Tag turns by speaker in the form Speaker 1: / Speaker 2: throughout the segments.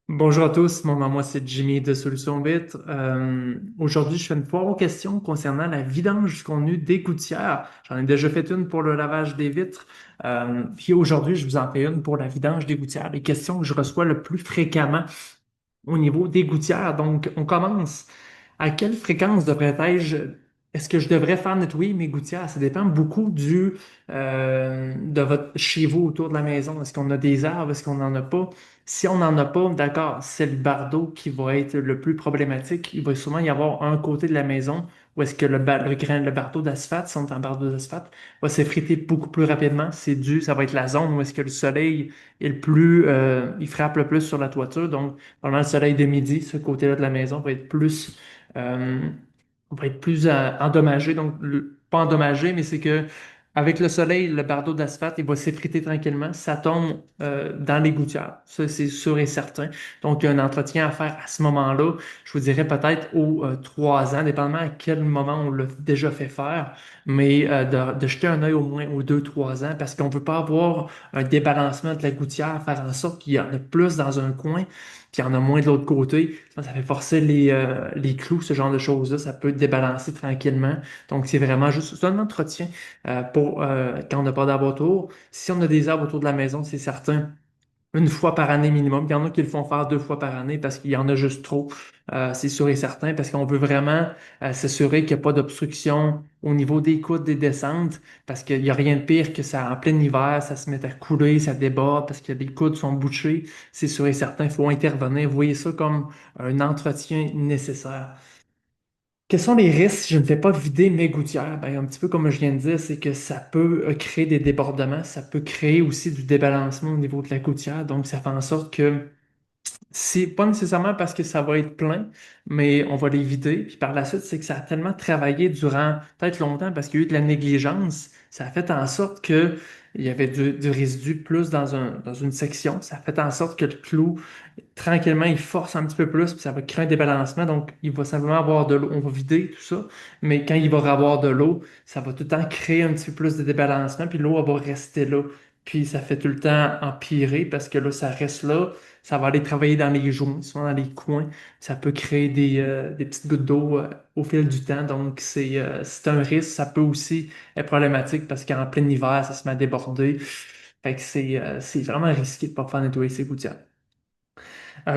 Speaker 1: Bonjour à tous, mon nom moi c'est Jimmy de Solutions Vite. Aujourd'hui, je fais une foire aux questions concernant la vidange du contenu des gouttières. J'en ai déjà fait une pour le lavage des vitres. Puis aujourd'hui, je vous en fais une pour la vidange des gouttières. Les questions que je reçois le plus fréquemment au niveau des gouttières. Donc, on commence. À quelle fréquence est-ce que je devrais faire nettoyer mes gouttières? Ça dépend beaucoup de votre chez vous autour de la maison. Est-ce qu'on a des arbres? Est-ce qu'on n'en a pas? Si on n'en a pas, d'accord, c'est le bardeau qui va être le plus problématique. Il va souvent y avoir un côté de la maison où est-ce que le bardeau d'asphalte, si on est en bardeau d'asphalte, va s'effriter beaucoup plus rapidement. Ça va être la zone où est-ce que le soleil il frappe le plus sur la toiture. Donc, pendant le soleil de midi, ce côté-là de la maison euh, va être plus endommagé. Donc, pas endommagé, mais c'est que avec le soleil, le bardeau d'asphalte, il va s'effriter tranquillement. Ça tombe dans les gouttières. Ça, c'est sûr et certain. Donc, il y a un entretien à faire à ce moment-là. Je vous dirais peut-être aux 3 ans, dépendamment à quel moment on l'a déjà fait faire, mais de jeter un œil au moins aux 2, 3 ans parce qu'on ne peut pas avoir un débalancement de la gouttière, faire en sorte qu'il y en a plus dans un coin, puis il y en a moins de l'autre côté. Ça fait forcer les clous, ce genre de choses-là. Ça peut débalancer tranquillement. Donc, c'est vraiment juste un entretien pour quand on n'a pas d'arbres autour. Si on a des arbres autour de la maison, c'est certain une fois par année minimum. Il y en a qui le font faire 2 fois par année parce qu'il y en a juste trop. C'est sûr et certain parce qu'on veut vraiment s'assurer qu'il n'y a pas d'obstruction au niveau des coudes, des descentes, parce qu'il n'y a rien de pire que ça en plein hiver, ça se met à couler, ça déborde parce que les coudes sont bouchés. C'est sûr et certain, il faut intervenir. Vous voyez ça comme un entretien nécessaire. Quels sont les risques si je ne fais pas vider mes gouttières? Ben, un petit peu comme je viens de dire, c'est que ça peut créer des débordements, ça peut créer aussi du débalancement au niveau de la gouttière. Donc, ça fait en sorte que c'est pas nécessairement parce que ça va être plein, mais on va les vider. Puis par la suite, c'est que ça a tellement travaillé durant peut-être longtemps parce qu'il y a eu de la négligence. Ça a fait en sorte que il y avait du résidu plus dans une section. Ça a fait en sorte que le clou, tranquillement, il force un petit peu plus, puis ça va créer un débalancement. Donc, il va simplement avoir de l'eau. On va vider tout ça, mais quand il va y avoir de l'eau, ça va tout le temps créer un petit peu plus de débalancement, puis l'eau, elle va rester là. Puis ça fait tout le temps empirer parce que là, ça reste là. Ça va aller travailler dans les joints, souvent dans les coins. Ça peut créer des petites gouttes d'eau au fil du temps. Donc, c'est un risque. Ça peut aussi être problématique parce qu'en plein hiver, ça se met à déborder. Fait que c'est vraiment risqué de ne pas faire nettoyer ses gouttières.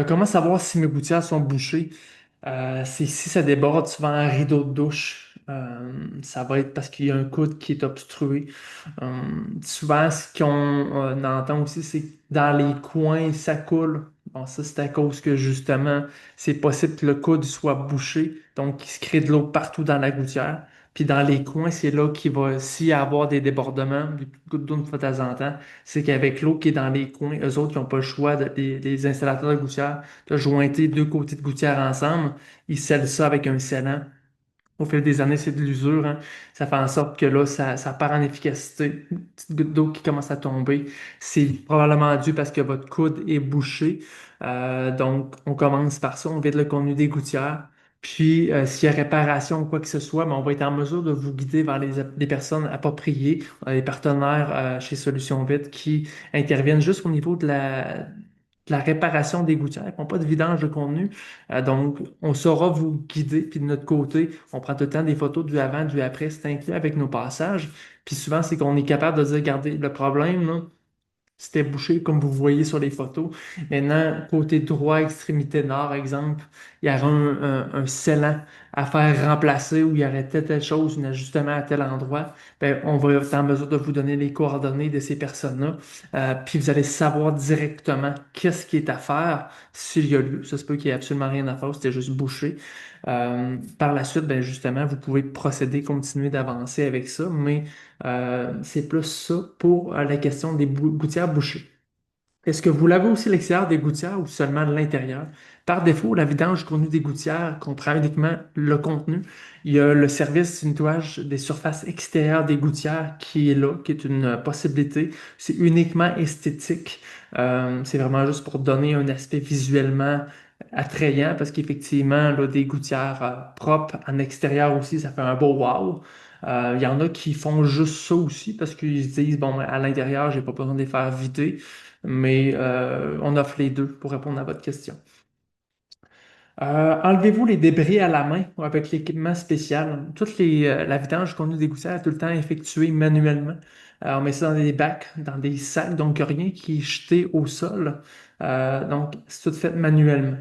Speaker 1: Comment savoir si mes gouttières sont bouchées? C'est si ça déborde souvent un rideau de douche. Ça va être parce qu'il y a un coude qui est obstrué. Euh, Souvent, ce qu'on entend aussi, c'est que dans les coins, ça coule. Bon, ça, c'est à cause que justement, c'est possible que le coude soit bouché, donc il se crée de l'eau partout dans la gouttière. Puis dans les coins, c'est là qu'il va aussi avoir des débordements, des petites gouttes d'eau une fois de temps en temps. C'est qu'avec l'eau qui est dans les coins, eux autres, ils n'ont pas le choix, les installateurs de gouttières, de jointer 2 côtés de gouttière ensemble. Ils scellent ça avec un scellant. Au fil des années, c'est de l'usure, hein. Ça fait en sorte que là, ça perd en efficacité. Une petite goutte d'eau qui commence à tomber. C'est probablement dû parce que votre coude est bouché. Donc, on commence par ça. On vide le contenu des gouttières. Puis, s'il y a réparation ou quoi que ce soit, ben, on va être en mesure de vous guider vers les personnes appropriées. On a des partenaires chez Solutions Vite qui interviennent juste au niveau de la réparation des gouttières. Ils font pas de vidange de contenu. Donc, on saura vous guider. Puis de notre côté, on prend tout le temps des photos du avant, du après. C'est inclus avec nos passages. Puis souvent, c'est qu'on est capable de dire, regardez, le problème, là, c'était bouché comme vous voyez sur les photos. Maintenant, côté droit, extrémité nord, exemple, il y aurait un scellant à faire remplacer ou il y aurait telle chose, un ajustement à tel endroit. Ben, on va être en mesure de vous donner les coordonnées de ces personnes-là. Puis vous allez savoir directement qu'est-ce qui est à faire s'il y a lieu. Ça se peut qu'il n'y ait absolument rien à faire, c'était juste bouché. Par la suite, ben, justement, vous pouvez procéder, continuer d'avancer avec ça, mais c'est plus ça pour la question des gouttières bouchées. Est-ce que vous lavez aussi l'extérieur des gouttières ou seulement l'intérieur? Par défaut, la vidange du contenu des gouttières comprend uniquement le contenu. Il y a le service du nettoyage des surfaces extérieures des gouttières qui est là, qui est une possibilité. C'est uniquement esthétique. C'est vraiment juste pour donner un aspect visuellement attrayant parce qu'effectivement, là, des gouttières propres en extérieur aussi, ça fait un beau wow. Il y en a qui font juste ça aussi parce qu'ils se disent, bon, à l'intérieur, j'ai pas besoin de les faire vider. mais on offre les deux pour répondre à votre question. Enlevez-vous les débris à la main ou avec l'équipement spécial. La vidange qu'on nous des gouttières est tout le temps effectuée manuellement. On met ça dans des bacs, dans des sacs, donc rien qui est jeté au sol. Donc, c'est tout fait manuellement.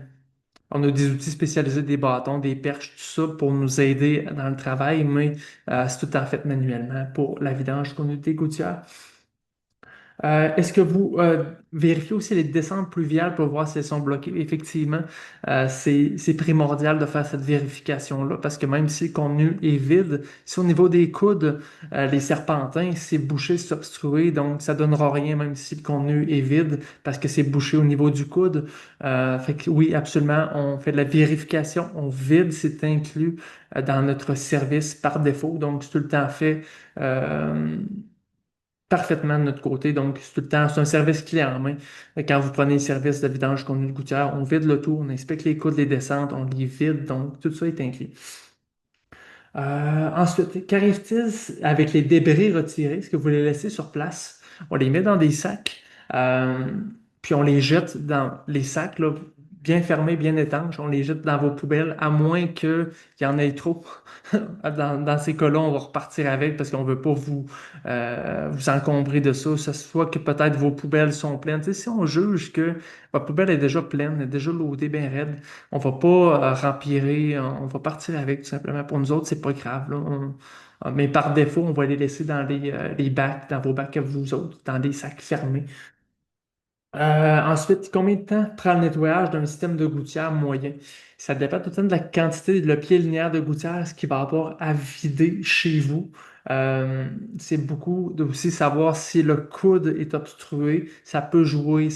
Speaker 1: On a des outils spécialisés, des bâtons, des perches, tout ça pour nous aider dans le travail, mais c'est tout le temps fait manuellement pour la vidange qu'on nous des gouttières. Est-ce que vous vérifiez aussi les descentes pluviales pour voir si elles sont bloquées? Effectivement, c'est primordial de faire cette vérification-là parce que même si le contenu est vide, si au niveau des coudes, les serpentins, c'est bouché, c'est obstrué, donc ça donnera rien même si le contenu est vide parce que c'est bouché au niveau du coude. Fait que oui, absolument, on fait de la vérification, on vide, c'est inclus dans notre service par défaut, donc c'est tout le temps fait. euh, Parfaitement de notre côté. Donc, c'est tout le temps, c'est un service clé en main. Quand vous prenez le service de vidange contenu de gouttière, on vide le tout, on inspecte les coudes, les descentes, on les vide. Donc, tout ça est inclus. Ensuite, qu'arrive-t-il avec les débris retirés? Est-ce que vous les laissez sur place? On les met dans des sacs, euh, puis on les jette dans les sacs, là, bien fermés, bien étanches. On les jette dans vos poubelles, à moins qu'il y en ait trop. Dans ces cas-là, on va repartir avec parce qu'on ne veut pas vous encombrer de ça. Ça soit que peut-être vos poubelles sont pleines. Tu sais, si on juge que votre poubelle est déjà pleine, est déjà loadée, bien raide, on va pas rempirer, on va partir avec tout simplement. Pour nous autres, c'est pas grave, là. Mais par défaut, on va les laisser dans les bacs, dans vos bacs à vous autres, dans des sacs fermés. Ensuite, combien de temps prend le nettoyage d'un système de gouttière moyen? Ça dépend tout le temps de la quantité et de le pied linéaire de gouttière, ce qui va avoir à vider chez vous. Euh, c'est beaucoup de aussi savoir si le coude est obstrué. Ça peut jouer,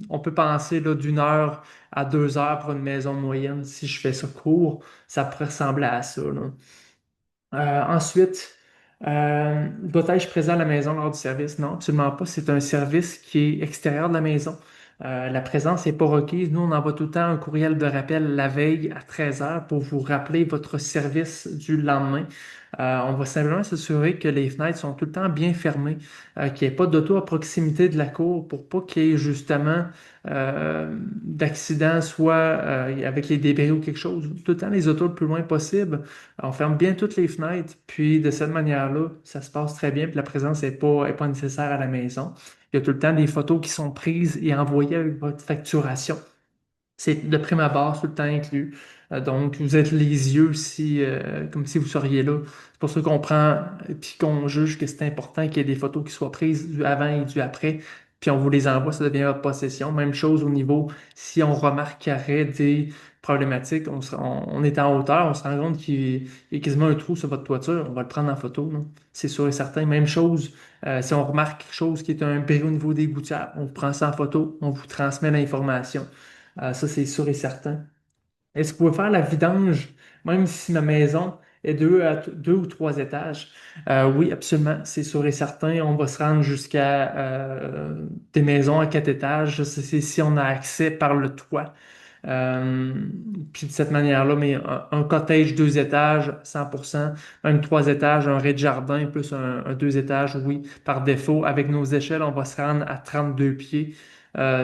Speaker 1: on peut penser là, d'1 heure à 2 heures pour une maison moyenne. Si je fais ça court, ça pourrait ressembler à ça, là. Ensuite, dois-je présent à la maison lors du service? Non, absolument pas. C'est un service qui est extérieur de la maison. La présence n'est pas requise. Nous, on envoie tout le temps un courriel de rappel la veille à 13 heures pour vous rappeler votre service du lendemain. On va simplement s'assurer que les fenêtres sont tout le temps bien fermées, qu'il n'y ait pas d'auto à proximité de la cour pour pas qu'il y ait justement d'accidents, soit avec les débris ou quelque chose. Tout le temps les autos le plus loin possible. On ferme bien toutes les fenêtres, puis de cette manière-là, ça se passe très bien, puis la présence n'est pas nécessaire à la maison. Il y a tout le temps des photos qui sont prises et envoyées avec votre facturation. C'est de prime abord tout le temps inclus. Donc, vous êtes les yeux comme si vous seriez là. C'est pour ça qu'on prend puis qu'on juge que c'est important qu'il y ait des photos qui soient prises du avant et du après. Puis on vous les envoie, ça devient votre possession. Même chose au niveau, si on remarque qu'il y aurait des problématiques, on est en hauteur, on se rend compte qu'il y a quasiment un trou sur votre toiture, on va le prendre en photo, là. C'est sûr et certain. Même chose, si on remarque quelque chose qui est un bris au niveau des gouttières, on prend ça en photo, on vous transmet l'information. Ça, c'est sûr et certain. Est-ce que vous pouvez faire la vidange, même si ma maison est 2 ou 3 étages? Oui, absolument, c'est sûr et certain. On va se rendre jusqu'à des maisons à 4 étages. Ça, c'est si on a accès par le toit. Euh, Puis de cette manière-là, mais un cottage 2 étages, 100%, même 3 étages, un rez-de-jardin plus un 2 étages, oui, par défaut. Avec nos échelles, on va se rendre à 32 pieds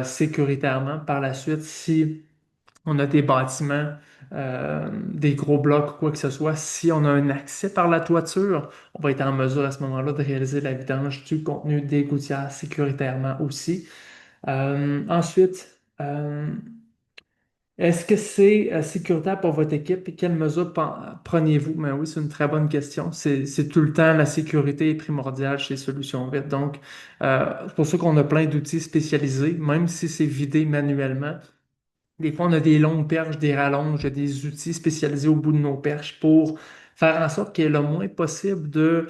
Speaker 1: sécuritairement. Par la suite, si on a des bâtiments, des gros blocs ou quoi que ce soit, si on a un accès par la toiture, on va être en mesure à ce moment-là de réaliser la vidange du contenu des gouttières sécuritairement aussi. Ensuite, est-ce que c'est sécuritaire pour votre équipe et quelles mesures prenez-vous? Ben oui, c'est une très bonne question. C'est tout le temps la sécurité est primordiale chez Solutions Vite. Donc, c'est pour ça qu'on a plein d'outils spécialisés, même si c'est vidé manuellement. Des fois, on a des longues perches, des rallonges, des outils spécialisés au bout de nos perches pour faire en sorte qu'il y ait le moins possible de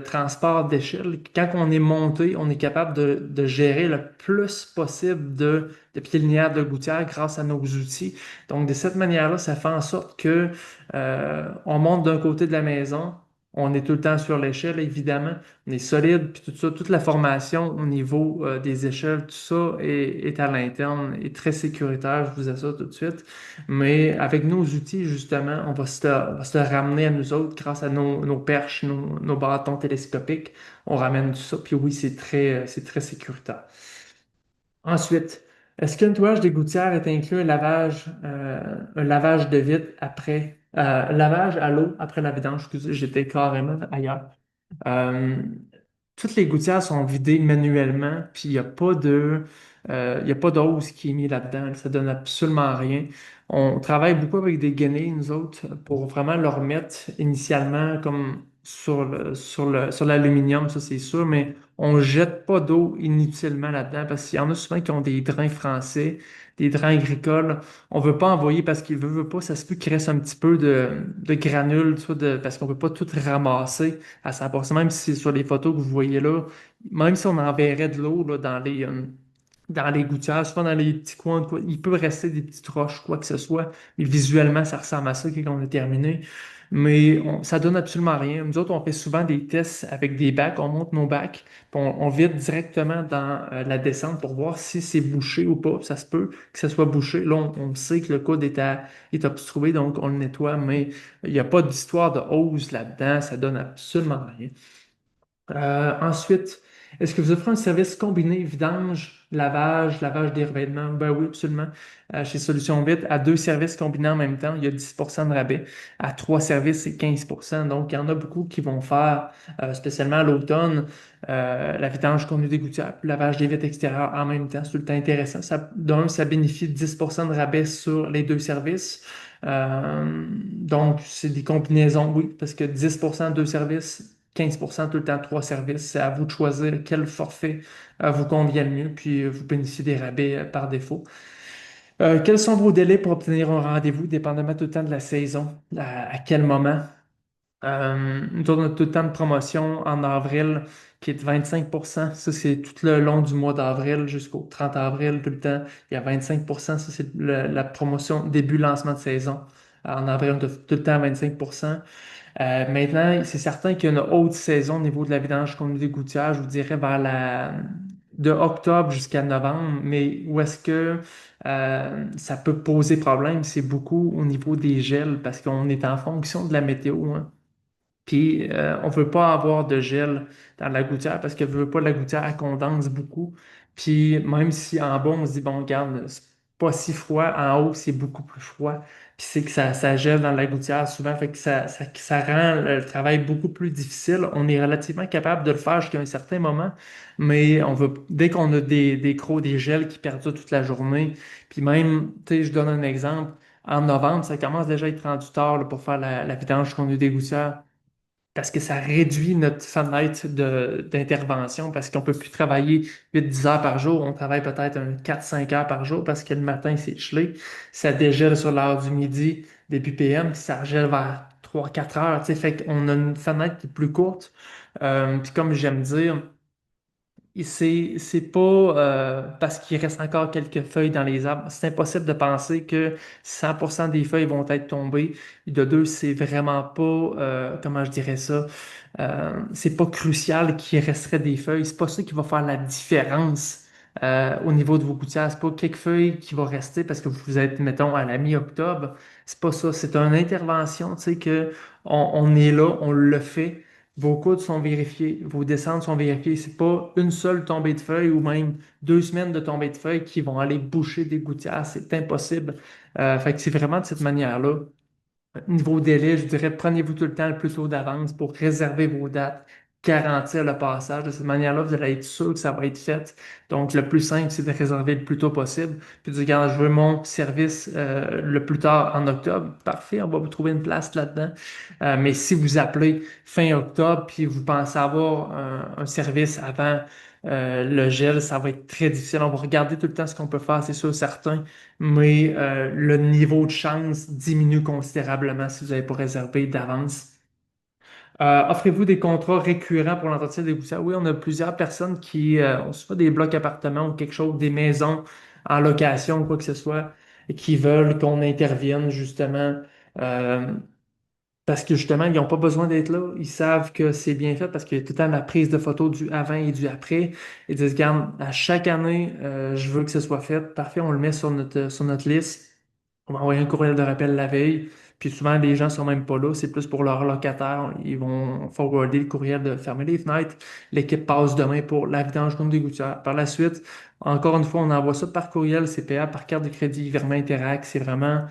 Speaker 1: transport d'échelle. Quand on est monté, on est capable de gérer le plus possible de pieds linéaires de gouttière grâce à nos outils. Donc, de cette manière-là, ça fait en sorte que on monte d'un côté de la maison, On est tout le temps sur l'échelle, évidemment. On est solide, puis tout ça, toute la formation au niveau des échelles, tout ça est à l'interne, est très sécuritaire, je vous assure tout de suite. Mais avec nos outils, justement, on va se ramener à nous autres grâce à nos perches, nos bâtons télescopiques. On ramène tout ça, puis oui, c'est très sécuritaire. Ensuite, est-ce qu'un nettoyage des gouttières est inclus un lavage de vitre après, lavage à l'eau après la vidange? Excusez, j'étais carrément ailleurs. Euh, Toutes les gouttières sont vidées manuellement, puis il y a pas d'ose qui est mis là-dedans. Ça donne absolument rien. On travaille beaucoup avec des guenilles, nous autres, pour vraiment leur mettre initialement comme sur l'aluminium, ça c'est sûr, mais on jette pas d'eau inutilement là-dedans parce qu'il y en a souvent qui ont des drains français, des drains agricoles. On veut pas envoyer parce qu'il veut pas, ça se peut qu'il reste un petit peu de granules, tu vois, parce qu'on peut pas tout ramasser à 100%, même si sur les photos que vous voyez là, même si on enverrait de l'eau là, dans les gouttières, souvent dans les petits coins, il peut rester des petites roches, quoi que ce soit, mais visuellement, ça ressemble à ça quand on a terminé. Mais ça donne absolument rien. Nous autres, on fait souvent des tests avec des bacs, on monte nos bacs, puis on vide directement dans la descente pour voir si c'est bouché ou pas. Ça se peut que ça soit bouché. Là, on sait que le coude est obstrué, donc on le nettoie, mais il n'y a pas d'histoire de hose là-dedans, ça donne absolument rien. Ensuite, est-ce que vous offrez un service combiné vidange, lavage des revêtements? Ben oui, absolument. Chez Solution Vite, à deux services combinés en même temps, il y a 10% de rabais. À trois services, c'est 15%. Donc, il y en a beaucoup qui vont faire, spécialement à l'automne, la vidange contenue des gouttières, puis le lavage des vitres extérieures en même temps. C'est tout le temps intéressant. Ça bénéficie de 10% de rabais sur les deux services. Donc, c'est des combinaisons, oui, parce que 10% deux services, 15% tout le temps trois services. C'est à vous de choisir quel forfait vous convient le mieux, puis vous bénéficiez des rabais par défaut. Quels sont vos délais pour obtenir un rendez-vous, dépendamment tout le temps de la saison, à quel moment? Nous autres, on a tout le temps de promotion en avril qui est de 25%. Ça, c'est tout le long du mois d'avril jusqu'au 30 avril, tout le temps. Il y a 25%. Ça, c'est la promotion début lancement de saison. En avril, on a tout le temps 25%. Maintenant, c'est certain qu'il y a une haute saison au niveau de la vidange contenue des gouttières, je vous dirais de octobre jusqu'à novembre, mais où est-ce que ça peut poser problème, c'est beaucoup au niveau des gels parce qu'on est en fonction de la météo, hein. Puis, on veut pas avoir de gel dans la gouttière parce que veut pas la gouttière, elle condense beaucoup. Puis, même si en bas, on se dit, bon, regarde, c'est pas si froid, en haut, c'est beaucoup plus froid. Puis, c'est que ça gèle dans la gouttière souvent, fait que ça rend le travail beaucoup plus difficile. On est relativement capable de le faire jusqu'à un certain moment, mais dès qu'on a des crocs, des gels qui perdurent toute la journée, puis même, tu sais, je donne un exemple, en novembre, ça commence déjà à être rendu tard là, pour faire la vidange qu'on a des gouttières parce que ça réduit notre fenêtre d'intervention parce qu'on peut plus travailler 8-10 heures par jour. On travaille peut-être 4-5 heures par jour parce que le matin, c'est gelé. Ça dégèle sur l'heure du midi, début PM, puis ça gèle vers 3-4 heures. Tu sais, fait qu'on a une fenêtre qui est plus courte. Puis comme j'aime dire, et c'est pas parce qu'il reste encore quelques feuilles dans les arbres. C'est impossible de penser que 100% des feuilles vont être tombées. Et de deux, c'est vraiment pas, comment je dirais ça, c'est pas crucial qu'il resterait des feuilles. C'est pas ça qui va faire la différence au niveau de vos gouttières. C'est pas quelques feuilles qui vont rester parce que vous êtes, mettons, à la mi-octobre. C'est pas ça. C'est une intervention, tu sais, que on est là, on le fait. Vos coudes sont vérifiés, vos descentes sont vérifiées. C'est pas une seule tombée de feuilles ou même 2 semaines de tombée de feuilles qui vont aller boucher des gouttières. C'est impossible. Fait que c'est vraiment de cette manière-là. Niveau délai, je dirais, prenez-vous tout le temps le plus tôt d'avance pour réserver vos dates, garantir le passage. De cette manière-là, vous allez être sûr que ça va être fait. Donc, le plus simple, c'est de réserver le plus tôt possible. Puis de dire, regarde, je veux mon service le plus tard en octobre. Parfait, on va vous trouver une place là-dedans. Mais si vous appelez fin octobre, puis vous pensez avoir un service avant le gel, ça va être très difficile. On va regarder tout le temps ce qu'on peut faire, c'est sûr, certain, mais le niveau de chance diminue considérablement si vous n'avez pas réservé d'avance. Offrez-vous des contrats récurrents pour l'entretien des gouttières? Oui, on a plusieurs personnes qui ont soit des blocs appartements ou quelque chose, des maisons en location ou quoi que ce soit, et qui veulent qu'on intervienne justement. euh, Parce que justement, ils n'ont pas besoin d'être là. Ils savent que c'est bien fait parce qu'il y a tout le temps la prise de photo du avant et du après. Ils disent, regarde, à chaque année, je veux que ce soit fait. Parfait, on le met sur notre liste. On va envoyer un courriel de rappel la veille. Puis souvent, les gens sont même pas là. C'est plus pour leurs locataires. Ils vont forwarder le courriel de fermer les fenêtres. L'équipe passe demain pour la vidange comme des gouttières. Par la suite, encore une fois, on envoie ça par courriel, CPA, par carte de crédit, virement Interac. C'est vraiment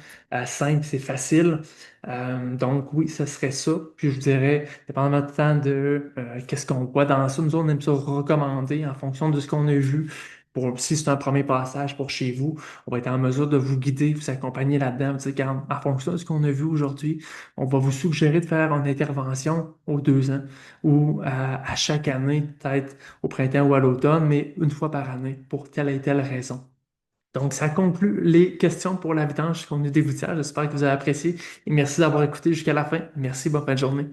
Speaker 1: simple, c'est facile. Donc oui, ce serait ça. Puis je vous dirais, dépendamment du temps de qu'est-ce qu'on voit dans ça, nous on aime ça recommander en fonction de ce qu'on a vu. Pour, si c'est un premier passage pour chez vous, on va être en mesure de vous guider, vous accompagner là-dedans, vous dire, regarde, en fonction de ce qu'on a vu aujourd'hui, on va vous suggérer de faire une intervention aux 2 ans ou à chaque année, peut-être au printemps ou à l'automne, mais une fois par année pour telle et telle raison. Donc, ça conclut les questions pour la vidange qu'on a des gouttières. J'espère que vous avez apprécié et merci d'avoir écouté jusqu'à la fin. Merci, bonne fin de journée.